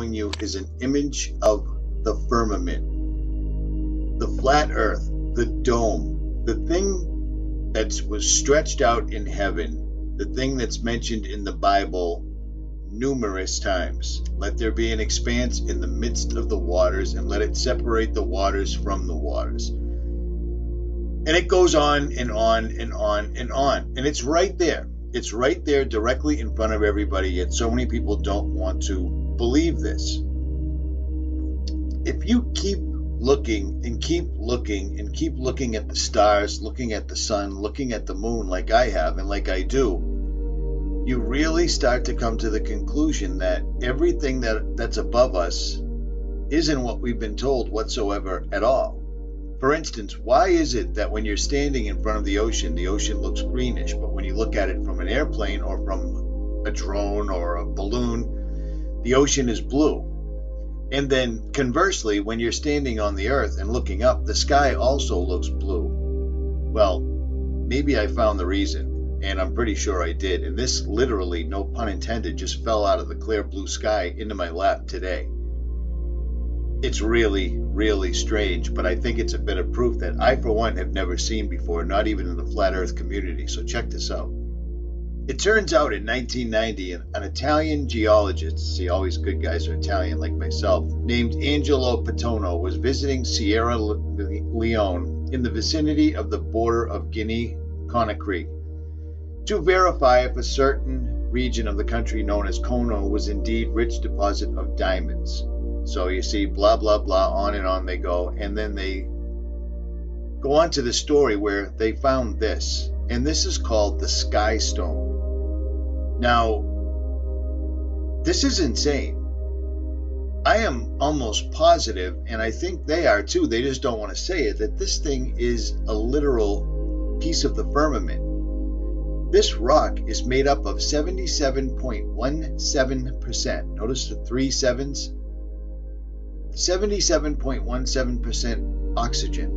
showing you is an image of the firmament, the flat earth, the dome, the thing that was stretched out in heaven, the thing that's mentioned in the Bible numerous times. Let there be an expanse in the midst of the waters, and let it separate the waters from the waters. And it goes on and on and on and on. And it's right there. It's right there directly in front of everybody, yet so many people don't want to believe this. If you keep looking and keep looking and keep looking at the stars, looking at the sun, looking at the moon like I have and like I do, you really start to come to the conclusion that everything that's above us isn't what we've been told whatsoever at all. For instance, why is it that when you're standing in front of the ocean looks greenish, but when you look at it from an airplane or from a drone or a balloon, the ocean is blue? And then conversely, when you're standing on the earth and looking up, the sky also looks blue. Well, maybe I found the reason, and I'm pretty sure I did. And this literally, no pun intended, just fell out of the clear blue sky into my lap today. It's really, really strange, but I think it's a bit of proof that I, for one, have never seen before, not even in the flat earth community. So check this out. It turns out in 1990, an Italian geologist, see, always good guys are Italian like myself, named Angelo Patonio was visiting Sierra Leone in the vicinity of the border of Guinea-Conakry to verify if a certain region of the country known as Kono was indeed rich deposit of diamonds. So you see, blah, blah, blah, on and on they go. And then they go on to the story where they found this. And this is called the Sky Stone. Now, this is insane. I am almost positive, and I think they are too, they just don't want to say it, that this thing is a literal piece of the firmament. This rock is made up of 77.17%. Notice the 3 sevens? 77.17% oxygen.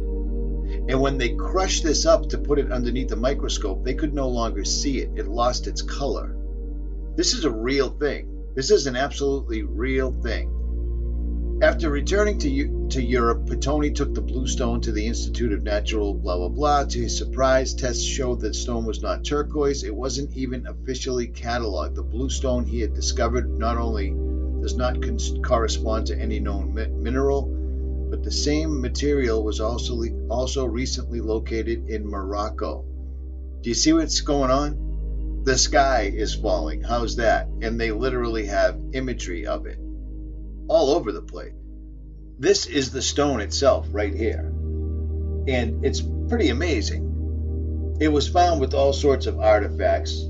And when they crushed this up to put it underneath the microscope, they could no longer see it. It lost its color. This is a real thing. This is an absolutely real thing. After returning to Europe, Patonio took the blue stone to the Institute of Natural blah blah blah. To his surprise, tests showed that stone was not turquoise. It wasn't even officially cataloged. The blue stone he had discovered not only does not correspond to any known mineral, but the same material was also recently located in Morocco. Do you see what's going on? The sky is falling. How's that? And they literally have imagery of it all over the place. This is the stone itself right here. And it's pretty amazing. It was found with all sorts of artifacts.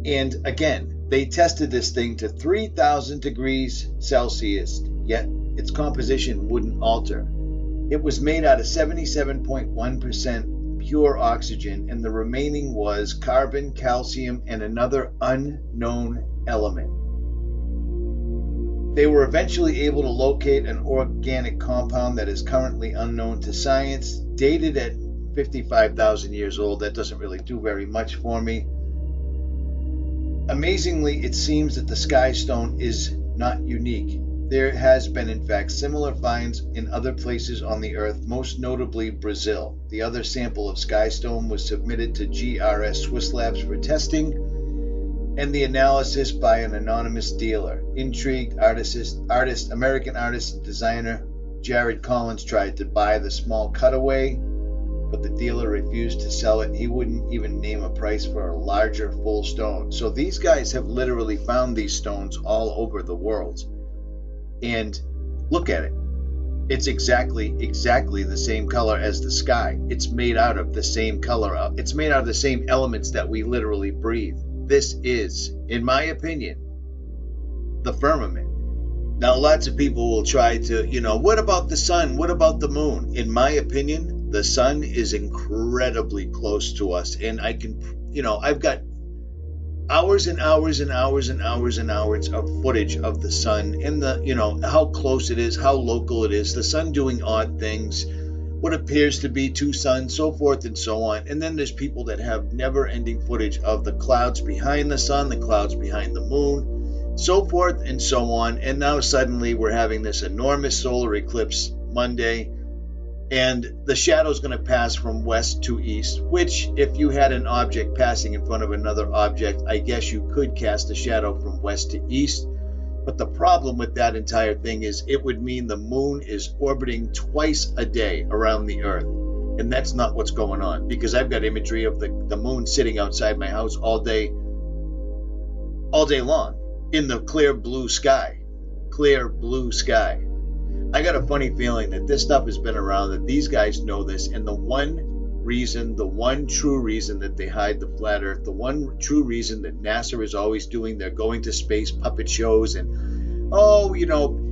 And again, they tested this thing to 3,000 degrees Celsius, yet its composition wouldn't alter. It was made out of 77.1% pure oxygen, and the remaining was carbon, calcium, and another unknown element. They were eventually able to locate an organic compound that is currently unknown to science, dated at 55,000 years old. That doesn't really do very much for me. Amazingly, it seems that the Sky Stone is not unique. There has been, in fact, similar finds in other places on the Earth, most notably Brazil. The other sample of Sky Stone was submitted to GRS Swiss Labs for testing, and the analysis by an anonymous dealer. Intrigued American artist and designer Jared Collins tried to buy the small cutaway, but the dealer refused to sell it. He wouldn't even name a price for a larger full stone. So these guys have literally found these stones all over the world. And look at it. It's exactly the same color as the sky. It's made out of the same color. It's made out of the same elements that we literally breathe. This is, in my opinion, the firmament. Now, lots of people will try to, what about the sun? What about the moon? In my opinion, the sun is incredibly close to us. And I can, I've got hours and hours and hours and hours and hours of footage of the sun and how close it is, how local it is, the sun doing odd things, what appears to be two suns, so forth and so on. And then there's people that have never-ending footage of the clouds behind the sun, the clouds behind the moon, so forth and so on. And now suddenly we're having this enormous solar eclipse Monday, and the shadow is going to pass from west to east, which if you had an object passing in front of another object, I guess you could cast a shadow from west to east. But the problem with that entire thing is it would mean the moon is orbiting twice a day around the earth. And that's not what's going on, because I've got imagery of the moon sitting outside my house all day long in the clear blue sky. Clear blue sky. I got a funny feeling that this stuff has been around, that these guys know this, and the one true reason that they hide the flat earth, the one true reason that NASA is always doing their going to space puppet shows and,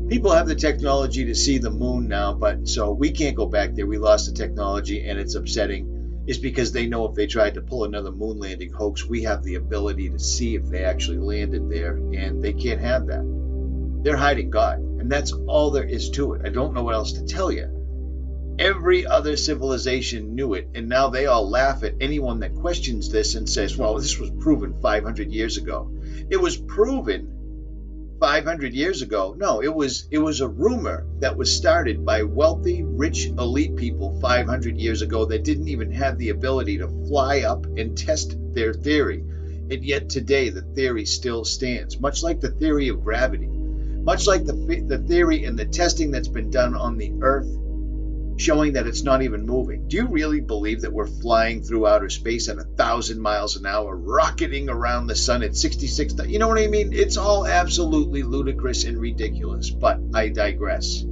people have the technology to see the moon now, but so we can't go back there. We lost the technology and it's upsetting, is because they know if they tried to pull another moon landing hoax, we have the ability to see if they actually landed there, and they can't have that. They're hiding God, and that's all there is to it. I don't know what else to tell you. Every other civilization knew it, and now they all laugh at anyone that questions this and says, well, this was proven 500 years ago. It was proven 500 years ago. No, it was a rumor that was started by wealthy, rich, elite people 500 years ago that didn't even have the ability to fly up and test their theory. And yet today the theory still stands, much like the theory of gravity. Much like the theory and the testing that's been done on the Earth, showing that it's not even moving. Do you really believe that we're flying through outer space at 1,000 miles an hour, rocketing around the sun at 66? You know what I mean? It's all absolutely ludicrous and ridiculous, but I digress.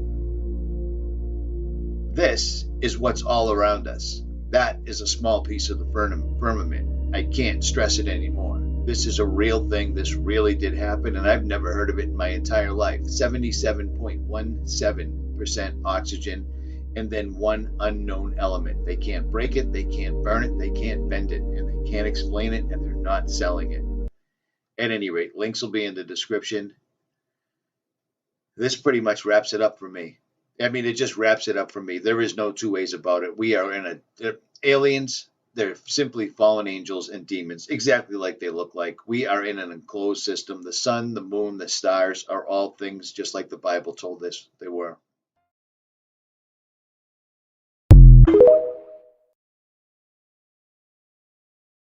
This is what's all around us. That is a small piece of the firmament. I can't stress it anymore. This is a real thing. This really did happen, and I've never heard of it in my entire life. 77.17% oxygen, and then one unknown element. They can't break it, they can't burn it, they can't bend it, and they can't explain it, and they're not selling it. At any rate, links will be in the description. This pretty much wraps it up for me. I mean, it just wraps it up for me. There is no two ways about it. We are in aliens. They're simply fallen angels and demons, exactly like they look like. We are in an enclosed system. The sun, the moon, the stars are all things just like the Bible told us they were.